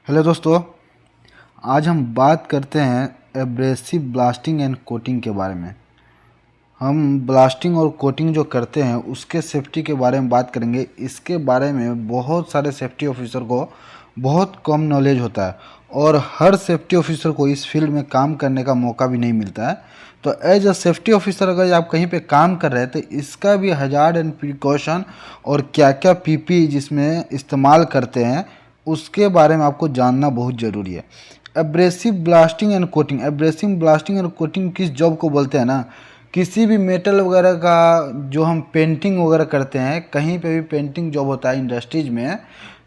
Hello दोस्तों, आज हम बात करते हैं एब्रेसिव ब्लास्टिंग एंड कोटिंग के बारे में। हम ब्लास्टिंग और कोटिंग जो करते हैं उसके सेफ्टी के बारे में बात करेंगे। इसके बारे में बहुत सारे सेफ्टी ऑफिसर को बहुत कम नॉलेज होता है और हर सेफ्टी ऑफिसर को इस फील्ड में काम करने का मौका भी नहीं मिलता है। तो एज अ सेफ्टी ऑफिसर अगर आप कहीं पे काम कर रहे हैं तो इसका भी हजार्ड एंड प्रिकॉशन और क्या क्या पीपी जिसमें इस्तेमाल करते हैं उसके बारे में आपको जानना बहुत ज़रूरी है। Abrasive blasting and coating, abrasive blasting and coating किस जॉब को बोलते हैं ना, किसी भी मेटल वगैरह का जो हम पेंटिंग वगैरह करते हैं, कहीं पे भी पेंटिंग जॉब होता है इंडस्ट्रीज में,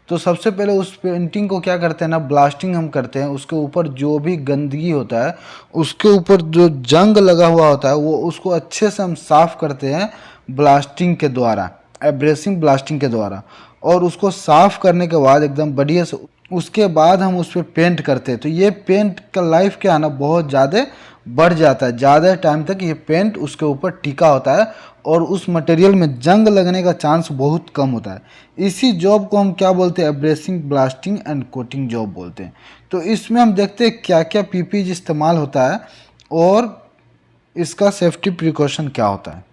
तो सबसे पहले उस पेंटिंग को क्या करते हैं ना, ब्लास्टिंग हम करते हैं। उसके ऊपर जो भी गंदगी होता है, उसके ऊपर जो जंग लगा हुआ होता है, वो उसको अच्छे से हम साफ़ करते हैं ब्लास्टिंग के द्वारा, एब्रेसिव ब्लास्टिंग के द्वारा। और उसको साफ़ करने के बाद एकदम बढ़िया से उसके बाद हम उस पर पेंट करते हैं। तो ये पेंट का लाइफ क्या है ना, बहुत ज़्यादा बढ़ जाता है, ज़्यादा टाइम तक ये पेंट उसके ऊपर टिका होता है और उस मटेरियल में जंग लगने का चांस बहुत कम होता है। इसी जॉब को हम क्या बोलते हैं, abrasive blasting and coating job बोलते हैं। तो इसमें हम देखते हैं क्या क्या पीपीज इस्तेमाल होता है और इसका सेफ्टी प्रिकॉशन क्या होता है।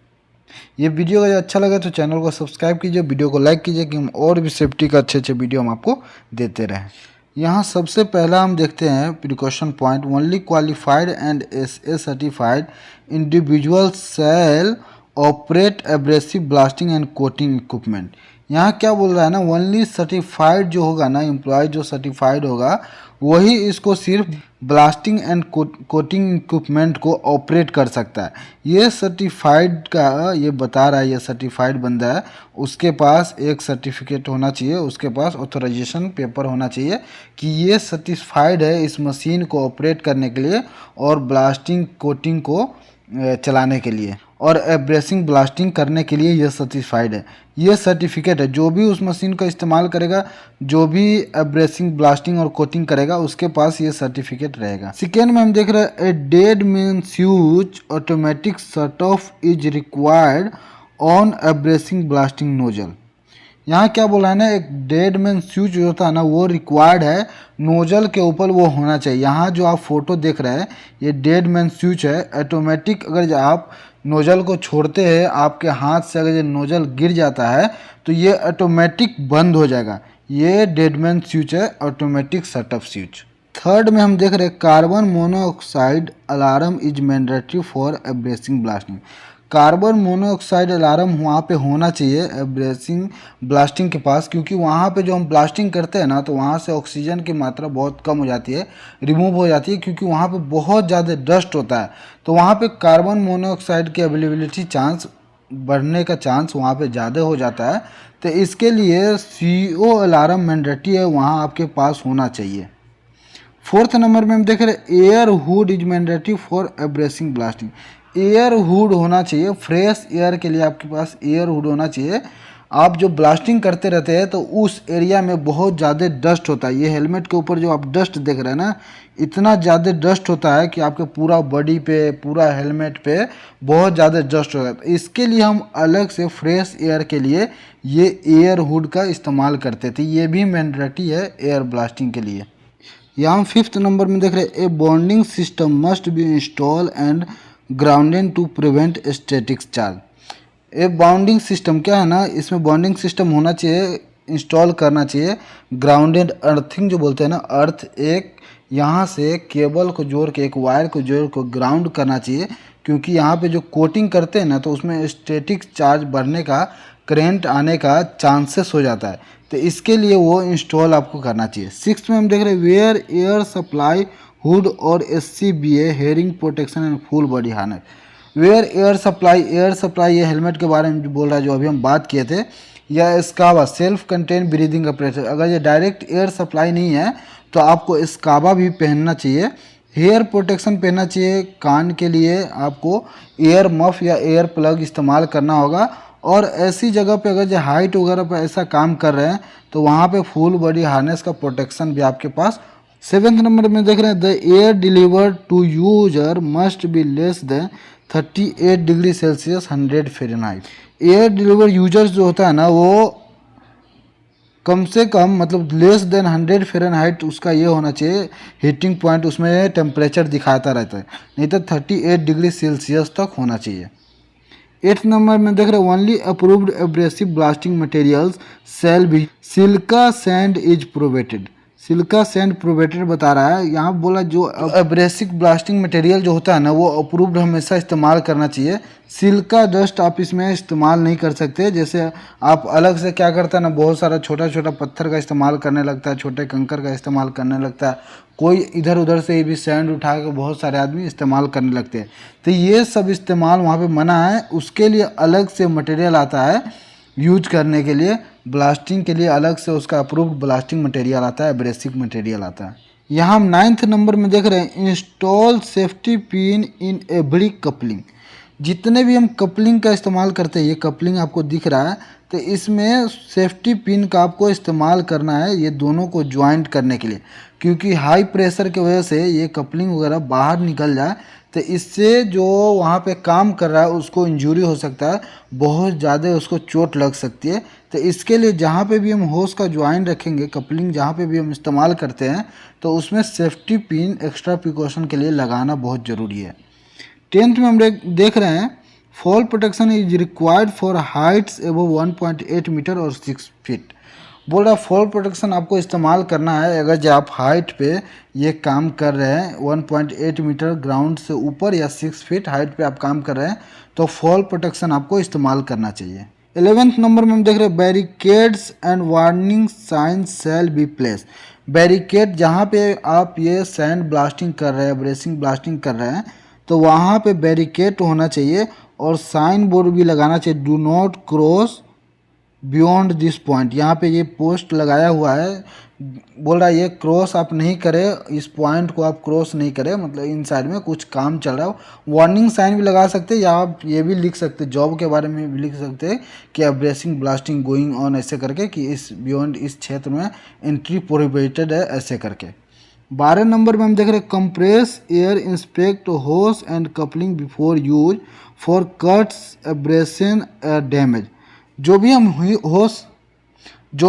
ये वीडियो अगर अच्छा लगे तो चैनल को सब्सक्राइब कीजिए, वीडियो को लाइक कीजिए कि हम और भी सेफ्टी का अच्छे अच्छे वीडियो हम आपको देते रहें। यहाँ सबसे पहला हम देखते हैं precaution point, only qualified and SA certified individual shall operate abrasive blasting and coating equipment. यहाँ क्या बोल रहा है ना, ओनली सर्टिफाइड जो होगा ना, एम्प्लॉय जो सर्टिफाइड होगा वही इसको सिर्फ ब्लास्टिंग एंड कोटिंग इक्विपमेंट को ऑपरेट कर सकता है। ये सर्टिफाइड का ये बता रहा है, ये सर्टिफाइड बंदा है, उसके पास एक सर्टिफिकेट होना चाहिए, उसके पास ऑथराइजेशन पेपर होना चाहिए कि ये सर्टिफाइड है इस मशीन को ऑपरेट करने के लिए और ब्लास्टिंग कोटिंग को चलाने के लिए और एब्रेसिंग ब्लास्टिंग करने के लिए ये सर्टिफाइड है। ये सर्टिफिकेट है, जो भी उस मशीन का इस्तेमाल करेगा, जो भी एब्रेसिंग ब्लास्टिंग और कोटिंग करेगा, उसके पास ये सर्टिफिकेट रहेगा। सेकेंड में हम देख रहे हैं, a dead man switch automatic shut off is required on abrasive blasting nozzle. यहाँ क्या बोला है ना, एक डेड मैन स्विच जो होता है ना वो रिक्वायर्ड है, नोजल के ऊपर वो होना चाहिए। यहाँ जो आप फोटो देख रहे हैं ये डेड मैन स्विच है, ऑटोमेटिक। अगर आप नोजल को छोड़ते हैं, आपके हाथ से अगर ये नोजल गिर जाता है तो ये ऑटोमेटिक बंद हो जाएगा। ये डेड मैन स्विच है, ऑटोमेटिक शटअप स्विच। थर्ड में हम देख रहे हैं, carbon monoxide alarm is mandatory for abrasive blasting. Carbon monoxide alarm वहाँ पे होना चाहिए एब्रेसिंग ब्लास्टिंग के पास, क्योंकि वहाँ पे जो हम ब्लास्टिंग करते हैं ना तो वहाँ से ऑक्सीजन की मात्रा बहुत कम हो जाती है, रिमूव हो जाती है, क्योंकि वहाँ पे बहुत ज़्यादा डस्ट होता है। तो वहाँ पे कार्बन मोनोऑक्साइड की अवेलेबिलिटी चांस बढ़ने का चांस वहाँ पे ज़्यादा हो जाता है। तो इसके लिए CO अलार्म मैंडेटरी है, वहाँ आपके पास होना चाहिए। फोर्थ नंबर में हम देख रहे हैं, air hood is mandatory for abrasive blasting. Air hood होना चाहिए, फ्रेश एयर के लिए आपके पास एयर हुड होना चाहिए। आप जो ब्लास्टिंग करते रहते हैं तो उस एरिया में बहुत ज़्यादा डस्ट होता है। ये हेलमेट के ऊपर जो आप डस्ट देख रहे हैं ना, इतना ज़्यादा डस्ट होता है कि आपके पूरा बॉडी पे, पूरा हेलमेट पे बहुत ज़्यादा डस्ट होता है। तो इसके लिए हम अलग से फ्रेश एयर के लिए ये एयर हुड का इस्तेमाल करते थे। ये भी मैंडेटरी है एयर ब्लास्टिंग के लिए। यहाँ फिफ्थ नंबर में देख रहे हैं, a bonding system must be install and grounded to prevent static charge. A bounding system क्या है ना, इसमें बॉन्डिंग सिस्टम होना चाहिए, इंस्टॉल करना चाहिए। ग्राउंडेड अर्थिंग जो बोलते हैं ना, अर्थ एक यहाँ से केबल को जोड़ के, एक वायर को जोड़ के ग्राउंड करना चाहिए, क्योंकि यहाँ पे जो कोटिंग करते हैं ना तो उसमें स्टैटिक चार्ज बढ़ने का, करंट आने का चांसेस हो जाता है। तो इसके लिए वो इंस्टॉल आपको करना चाहिए। सिक्स में हम देख रहे हैं, वेयर एयर सप्लाई हुड और SCBA hearing protection and full body harness. Wear air supply, air supply ये हेलमेट के बारे में जो बोल रहा है, जो अभी हम बात किए थे, या स्काबा सेल्फ कंटेन ब्रीदिंग अपरेटर। अगर ये डायरेक्ट एयर सप्लाई नहीं है तो आपको स्काबा भी पहनना चाहिए। हेयर प्रोटेक्शन पहनना चाहिए, कान के लिए आपको एयर मफ या एयर प्लग इस्तेमाल करना होगा। और ऐसी जगह पे अगर जो हाइट वगैरह पे ऐसा काम कर रहे हैं तो वहाँ पे फुल बॉडी हार्नेस का प्रोटेक्शन भी आपके पास। सेवेंथ नंबर में देख रहे हैं, the air delivered to user must be less than 38 degree Celsius 100 Fahrenheit. Air deliver users जो होता है ना, वो कम से कम मतलब लेस देन 100 फ़ारेनहाइट उसका ये होना चाहिए हीटिंग पॉइंट, उसमें टेम्परेचर दिखाता रहता है, नहीं तो 38 डिग्री सेल्सियस तक होना चाहिए। 8th नंबर में देख रहे हैं only approved abrasive blasting materials shall be silica sand is prohibited. Silica sand prohibited बता रहा है, यहाँ बोला जो एब्रेसिव ब्लास्टिंग मटेरियल जो होता है ना वो अप्रूव्ड हमेशा इस्तेमाल करना चाहिए। सिल्का डस्ट आप इसमें इस्तेमाल नहीं कर सकते। जैसे आप अलग से क्या करता है ना, बहुत सारा छोटा छोटा पत्थर का इस्तेमाल करने लगता है, छोटे कंकर का इस्तेमाल करने लगता है, कोई इधर उधर से भी सैंड उठा के बहुत सारे आदमी इस्तेमाल करने लगते हैं। तो ये सब इस्तेमाल वहाँ पे मना है, उसके लिए अलग से मटेरियल आता है यूज करने के लिए, ब्लास्टिंग के लिए अलग से उसका अप्रूव्ड ब्लास्टिंग मटेरियल आता है, एब्रेसिव मटेरियल आता है। यहाँ हम 9th नंबर में देख रहे हैं install safety pin in every coupling. जितने भी हम कपलिंग का इस्तेमाल करते हैं, ये कपलिंग आपको दिख रहा है, तो इसमें सेफ्टी पिन का आपको इस्तेमाल करना है ये दोनों को ज्वाइंट करने के लिए, क्योंकि हाई प्रेशर की वजह से ये कपलिंग वगैरह बाहर निकल जाए तो इससे जो वहाँ पे काम कर रहा है उसको इंजरी हो सकता है, बहुत ज़्यादा उसको चोट लग सकती है। तो इसके लिए जहाँ पे भी हम होस का ज्वाइन रखेंगे, कपलिंग जहाँ पे भी हम इस्तेमाल करते हैं, तो उसमें सेफ्टी पिन एक्स्ट्रा प्रिकॉशन के लिए लगाना बहुत ज़रूरी है। 10th में हम देख रहे हैं fall protection is required for heights above 1.8 metre और 6 फीट। बोल रहा फॉल प्रोटेक्शन आपको इस्तेमाल करना है अगर जब आप हाइट पे ये काम कर रहे हैं 1.8 मीटर ग्राउंड से ऊपर या 6 फीट हाइट पे आप काम कर रहे हैं, तो फॉल प्रोटेक्शन आपको इस्तेमाल करना चाहिए। 11th नंबर में हम देख रहे हैं barricades and warning sign shall be place. Barricade जहाँ पे आप ये सैंड ब्लास्टिंग कर रहे हैं, ब्रेसिंग ब्लास्टिंग कर रहे हैं, तो वहाँ पे बैरिकेड होना चाहिए और साइन बोर्ड भी लगाना चाहिए, do not cross beyond this point. यहाँ पे ये पोस्ट लगाया हुआ है, बोल रहा है ये क्रॉस आप नहीं करें, इस पॉइंट को आप क्रॉस नहीं करें, मतलब इन साइड में कुछ काम चल रहा हो। वार्निंग साइन भी लगा सकते हैं या आप ये भी लिख सकते हैं, जॉब के बारे में भी लिख सकते हैं कि एब्रेसिंग ब्लास्टिंग गोइंग ऑन, ऐसे करके कि इस बियॉन्ड इस क्षेत्र में एंट्री प्रोहिबिटेड है, ऐसे करके। 12 नंबर में हम देख रहे हैं compress air inspect hose and coupling before use for cuts abrasion damage. जो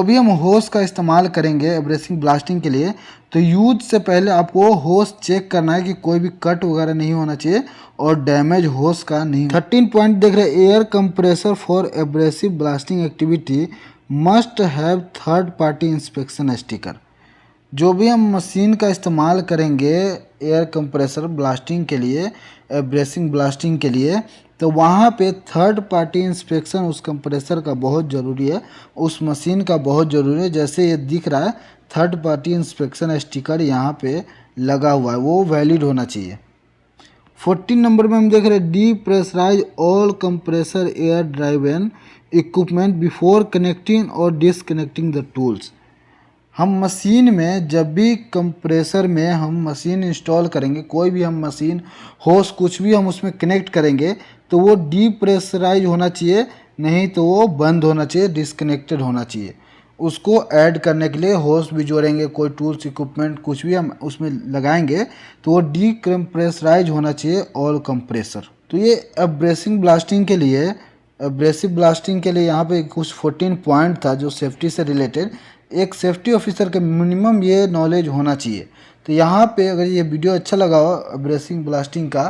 भी हम होस का इस्तेमाल करेंगे एब्रेसिंग ब्लास्टिंग के लिए, तो यूज से पहले आपको होस चेक करना है कि कोई भी कट वगैरह नहीं होना चाहिए और डैमेज होस का नहीं। 13 पॉइंट देख रहे हैं air compressor for abrasive blasting activity must have third party inspection sticker. जो भी हम मशीन का इस्तेमाल करेंगे एयर कंप्रेसर ब्लास्टिंग के लिए, एब्रेसिंग ब्लास्टिंग के लिए, तो वहाँ पे थर्ड पार्टी इंस्पेक्शन उस कंप्रेसर का बहुत ज़रूरी है, उस मशीन का बहुत ज़रूरी है। जैसे ये दिख रहा है थर्ड पार्टी इंस्पेक्शन स्टिकर यहाँ पे लगा हुआ है, वो वैलिड होना चाहिए। 14 नंबर में हम देख रहे हैं depressurise all compressor air driven equipment before connecting और डिसकनेक्टिंग द टूल्स। हम मशीन में जब भी कंप्रेसर में हम मशीन इंस्टॉल करेंगे, कोई भी हम मशीन होस कुछ भी हम उसमें कनेक्ट करेंगे, तो वो डीप्रेशराइज होना चाहिए, नहीं तो वो बंद होना चाहिए, डिसकनेक्टेड होना चाहिए। उसको ऐड करने के लिए होस भी जोड़ेंगे, कोई टूल्स इक्विपमेंट कुछ भी हम उसमें लगाएंगे, तो वो डीकम्प्रेशराइज होना चाहिए ऑल कंप्रेसर। तो ये एब्रेसिंग ब्लास्टिंग के लिए, एब्रेसिव ब्लास्टिंग के लिए यहाँ पे कुछ 14 पॉइंट था जो सेफ्टी से रिलेटेड। एक सेफ्टी ऑफिसर के मिनिमम ये नॉलेज होना चाहिए। तो यहाँ पे अगर ये वीडियो अच्छा लगा हो एब्रेसिंग ब्लास्टिंग का,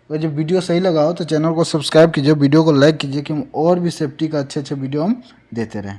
अगर जब वीडियो सही लगा हो तो चैनल को सब्सक्राइब कीजिए, वीडियो को लाइक कीजिए कि हम और भी सेफ्टी का अच्छे वीडियो हम देते रहें।